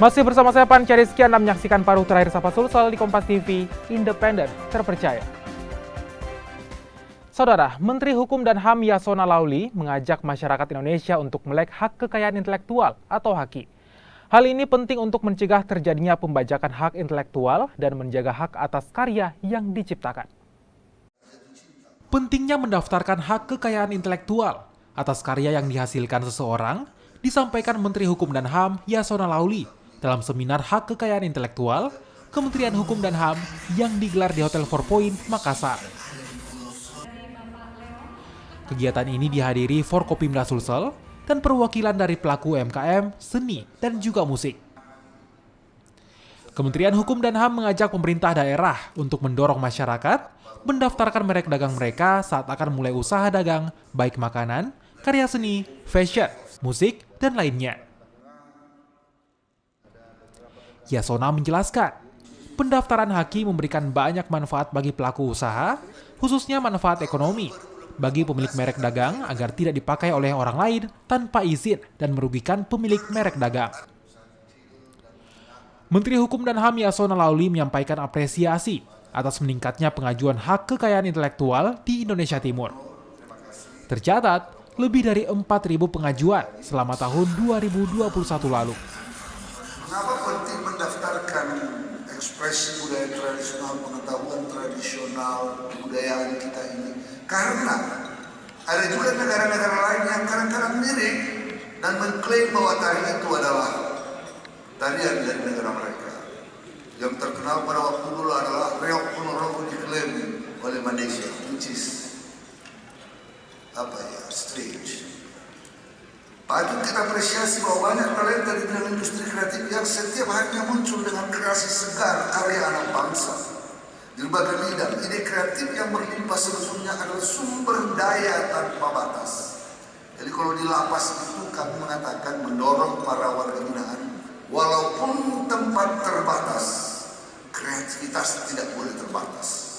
Masih bersama saya Panca Rizky, Anda menyaksikan paruh terakhir Sapa Sulsel di Kompas TV, independen, terpercaya. Saudara, Menteri Hukum dan HAM Yasona Laoly mengajak masyarakat Indonesia untuk melek hak kekayaan intelektual atau HAKI. Hal ini penting untuk mencegah terjadinya pembajakan hak intelektual dan menjaga hak atas karya yang diciptakan. Pentingnya mendaftarkan hak kekayaan intelektual atas karya yang dihasilkan seseorang disampaikan Menteri Hukum dan HAM Yasona Laoly dalam seminar hak kekayaan intelektual Kementerian Hukum dan HAM yang digelar di Hotel 4 Point, Makassar. Kegiatan ini dihadiri Forkopimda Sulsel dan perwakilan dari pelaku UMKM, seni, dan juga musik. Kementerian Hukum dan HAM mengajak pemerintah daerah untuk mendorong masyarakat mendaftarkan merek dagang mereka saat akan mulai usaha dagang, baik makanan, karya seni, fashion, musik, dan lainnya. Yasona menjelaskan, pendaftaran HAKI memberikan banyak manfaat bagi pelaku usaha, khususnya manfaat ekonomi, bagi pemilik merek dagang agar tidak dipakai oleh orang lain tanpa izin dan merugikan pemilik merek dagang. Menteri Hukum dan HAM Yasona Laoly menyampaikan apresiasi atas meningkatnya pengajuan hak kekayaan intelektual di Indonesia Timur. Tercatat, lebih dari 4.000 pengajuan selama tahun 2021 lalu. Mengapa penting mendaftarkan ekspresi budaya tradisional, pengetahuan tradisional, kebudayaan kita ini? Karena ada juga negara-negara lain yang kadang-kadang mirip dan mengklaim bahwa tarian itu adalah tarian dari negara mereka. Yang terkenal pada waktu dulu adalah reok ponorogo diklaim oleh Malaysia, which is strange. Patut kita apresiasi bahwa banyak talenta di bidang industri kreatif yang setiap harinya muncul dengan kreasi segar karya anak bangsa. Di berbagai bidang, ide kreatif yang berlimpah sebetulnya adalah sumber daya tanpa batas. Jadi kalau di lapas itu kami mengatakan mendorong para warga binaan, walaupun tempat terbatas, kreativitas tidak boleh terbatas.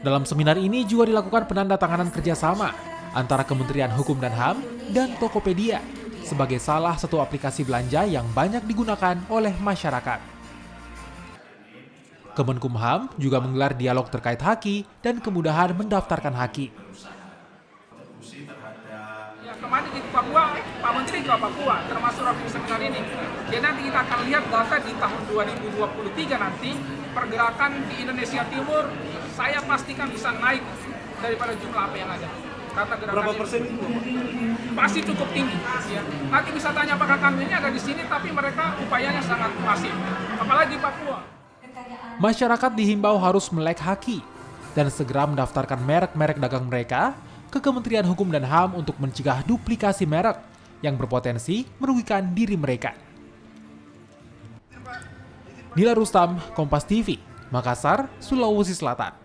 Dalam seminar ini juga dilakukan penandatanganan kerjasama antara Kementerian Hukum dan HAM dan Tokopedia sebagai salah satu aplikasi belanja yang banyak digunakan oleh masyarakat. Kemenkumham juga menggelar dialog terkait HAKI dan kemudahan mendaftarkan HAKI. Ya, kemarin di Papua, Pak Menteri ke Papua, termasuk rapim seminar ini. Jadi nanti kita akan lihat data di tahun 2023 nanti, pergerakan di Indonesia Timur, saya pastikan bisa naik daripada jumlah apa yang ada. Kata gerakan berapa persen itu? Pasti cukup tinggi. Ya. Nanti bisa tanya apakah kami ini ada di sini, tapi mereka upayanya sangat masif. Apalagi di Papua. Masyarakat dihimbau harus melek HAKI dan segera mendaftarkan merek-merek dagang mereka ke Kementerian Hukum dan HAM untuk mencegah duplikasi merek yang berpotensi merugikan diri mereka. Nila Rustam, Kompas TV, Makassar, Sulawesi Selatan.